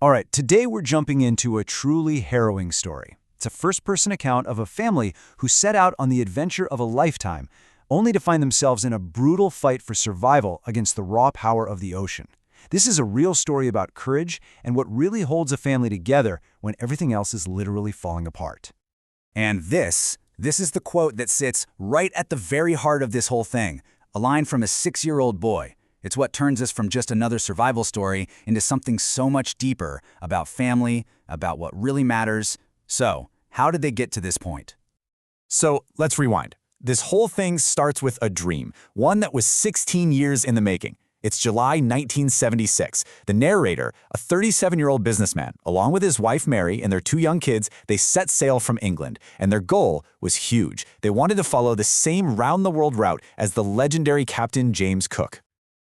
All right, today we're jumping into a truly harrowing story. It's a first-person account of a family who set out on the adventure of a lifetime, only to find themselves in a brutal fight for survival against the raw power of the ocean. This is a real story about courage and what really holds a family together when everything else is literally falling apart. And this is the quote that sits right at the very heart of this whole thing, a line from a 6-year-old boy. It's what turns us from just another survival story into something so much deeper about family, about what really matters. So, how did they get to this point? So, let's rewind. This whole thing starts with a dream, one that was 16 years in the making. It's July 1976. The narrator, a 37-year-old businessman, along with his wife Mary and their 2 young kids, they set sail from England, and their goal was huge. They wanted to follow the same round-the-world route as the legendary Captain James Cook.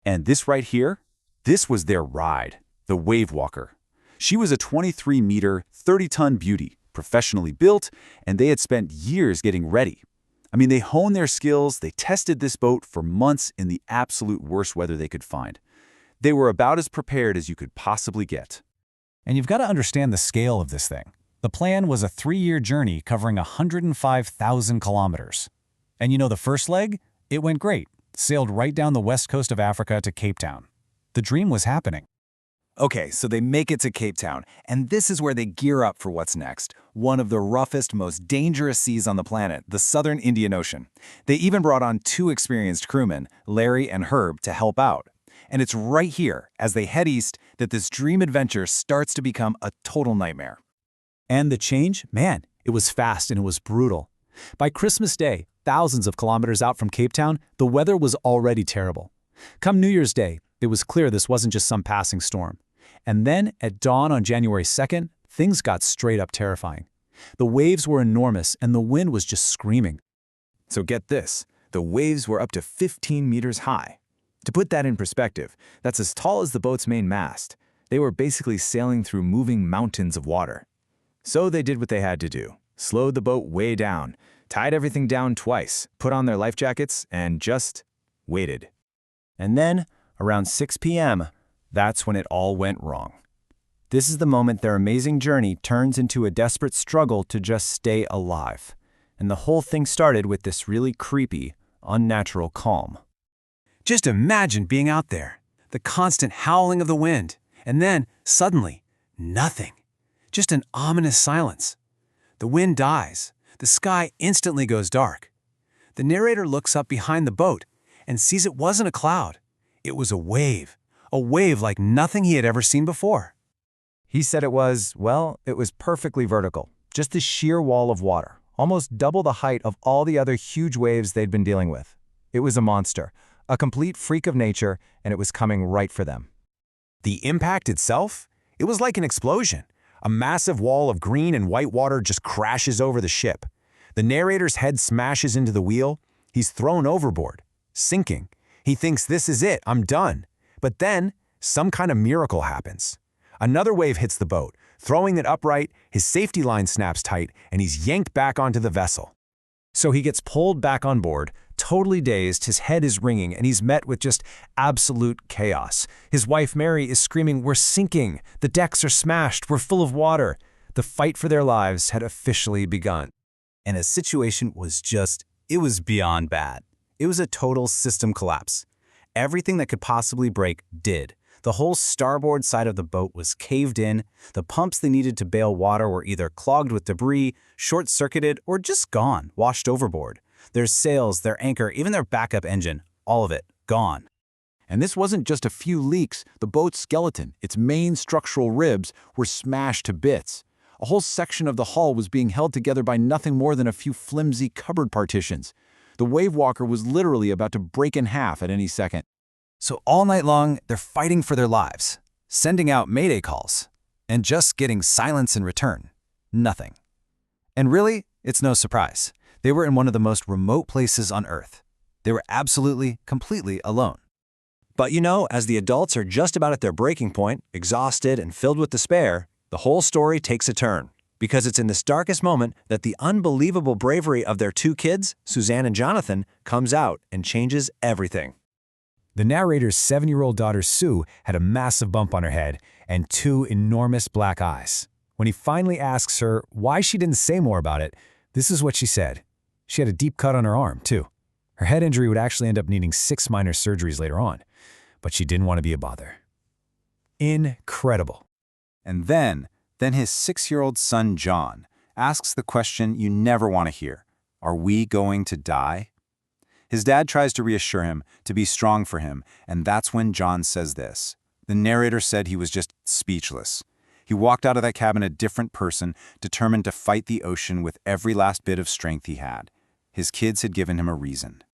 And this right here, this was their ride, the Wavewalker. She was a 23-meter, 30-ton beauty, professionally built, and they had spent years getting ready. I mean, they honed their skills, they tested this boat for months in the absolute worst weather they could find. They were about as prepared as you could possibly get. And you've got to understand the scale of this thing. The plan was a 3-year journey covering 105,000 kilometers. And you know the first leg? It went great. Sailed right down the west coast of Africa to Cape Town. The dream was happening. Okay, so they make it to Cape Town, and this is where they gear up for what's next. One of the roughest, most dangerous seas on the planet, the southern Indian Ocean. They even brought on 2 experienced crewmen, Larry and Herb, to help out. And it's right here, as they head east, that this dream adventure starts to become a total nightmare. And the change? Man, it was fast and it was brutal. By Christmas Day, thousands of kilometers out from Cape Town, the weather was already terrible. Come New Year's Day, it was clear this wasn't just some passing storm. And then, at dawn on January 2nd, things got straight up terrifying. The waves were enormous and the wind was just screaming. So get this, the waves were up to 15 meters high. To put that in perspective, that's as tall as the boat's main mast. They were basically sailing through moving mountains of water. So they did what they had to do. Slowed the boat way down, tied everything down twice, put on their life jackets, and just waited. And then, around 6 p.m., that's when it all went wrong. This is the moment their amazing journey turns into a desperate struggle to just stay alive. And the whole thing started with this really creepy, unnatural calm. Just imagine being out there, the constant howling of the wind, and then, suddenly, nothing. Just an ominous silence. The wind dies. The sky instantly goes dark. The narrator looks up behind the boat and sees it wasn't a cloud. It was a wave like nothing he had ever seen before. He said it was perfectly vertical, just a sheer wall of water, almost double the height of all the other huge waves they'd been dealing with. It was a monster, a complete freak of nature, and it was coming right for them. The impact itself? It was like an explosion. A massive wall of green and white water just crashes over the ship. The narrator's head smashes into the wheel. He's thrown overboard, sinking. He thinks, this is it, I'm done. But then, some kind of miracle happens. Another wave hits the boat, throwing it upright, his safety line snaps tight, and he's yanked back onto the vessel. So he gets pulled back on board, totally dazed, his head is ringing, and he's met with just absolute chaos. His wife Mary is screaming, "We're sinking! The decks are smashed! We're full of water!" The fight for their lives had officially begun. And the situation was it was beyond bad. It was a total system collapse. Everything that could possibly break did. The whole starboard side of the boat was caved in. The pumps they needed to bail water were either clogged with debris, short-circuited, or just gone, washed overboard. Their sails, their anchor, even their backup engine, all of it, gone. And this wasn't just a few leaks. The boat's skeleton, its main structural ribs, were smashed to bits. A whole section of the hull was being held together by nothing more than a few flimsy cupboard partitions. The Wavewalker was literally about to break in half at any second. So all night long, they're fighting for their lives, sending out mayday calls, and just getting silence in return. Nothing. And really, it's no surprise. They were in one of the most remote places on Earth. They were absolutely, completely alone. But you know, as the adults are just about at their breaking point, exhausted and filled with despair, the whole story takes a turn. Because it's in this darkest moment that the unbelievable bravery of their 2 kids, Suzanne and Jonathan, comes out and changes everything. The narrator's 7-year-old daughter Sue had a massive bump on her head and 2 enormous black eyes. When he finally asks her why she didn't say more about it, this is what she said. She had a deep cut on her arm, too. Her head injury would actually end up needing 6 minor surgeries later on, but she didn't want to be a bother. Incredible. And then his 6-year-old son, John, asks the question you never want to hear. Are we going to die? His dad tries to reassure him, to be strong for him, and that's when John says this. The narrator said he was just speechless. He walked out of that cabin a different person, determined to fight the ocean with every last bit of strength he had. His kids had given him a reason.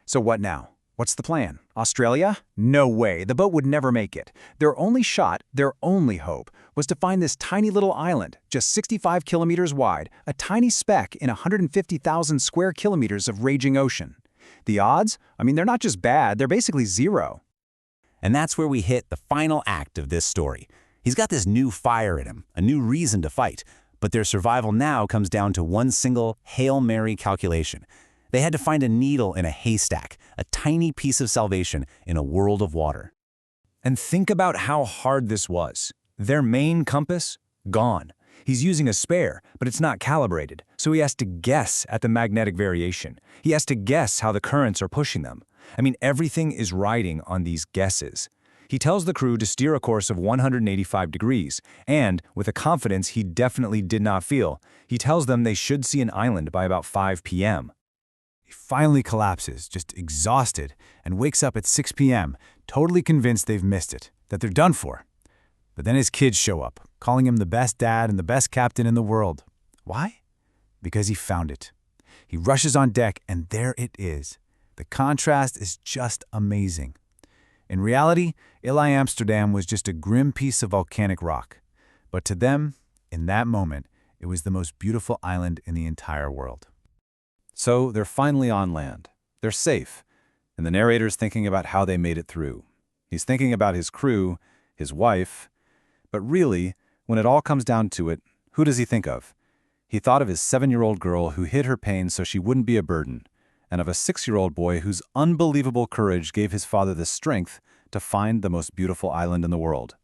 So what now? What's the plan? Australia? No way, the boat would never make it. Their only shot, their only hope, was to find this tiny little island, just 65 kilometers wide, a tiny speck in 150,000 square kilometers of raging ocean. The odds? I mean, they're not just bad, they're basically zero. And that's where we hit the final act of this story. He's got this new fire in him, a new reason to fight, but their survival now comes down to one single Hail Mary calculation. They had to find a needle in a haystack, a tiny piece of salvation in a world of water. And think about how hard this was. Their main compass? Gone. He's using a spare, but it's not calibrated, so he has to guess at the magnetic variation. He has to guess how the currents are pushing them. I mean, everything is riding on these guesses. He tells the crew to steer a course of 185 degrees, and, with a confidence he definitely did not feel, he tells them they should see an island by about 5 p.m. He finally collapses, just exhausted, and wakes up at 6 p.m., totally convinced they've missed it, that they're done for. But then his kids show up, calling him the best dad and the best captain in the world. Why? Because he found it. He rushes on deck, and there it is. The contrast is just amazing. In reality, Ile Amsterdam was just a grim piece of volcanic rock. But to them, in that moment, it was the most beautiful island in the entire world. So they're finally on land. They're safe. And the narrator's thinking about how they made it through. He's thinking about his crew, his wife. But really, when it all comes down to it, who does he think of? He thought of his 7-year-old girl who hid her pain so she wouldn't be a burden, and of a 6-year-old boy whose unbelievable courage gave his father the strength to find the most beautiful island in the world.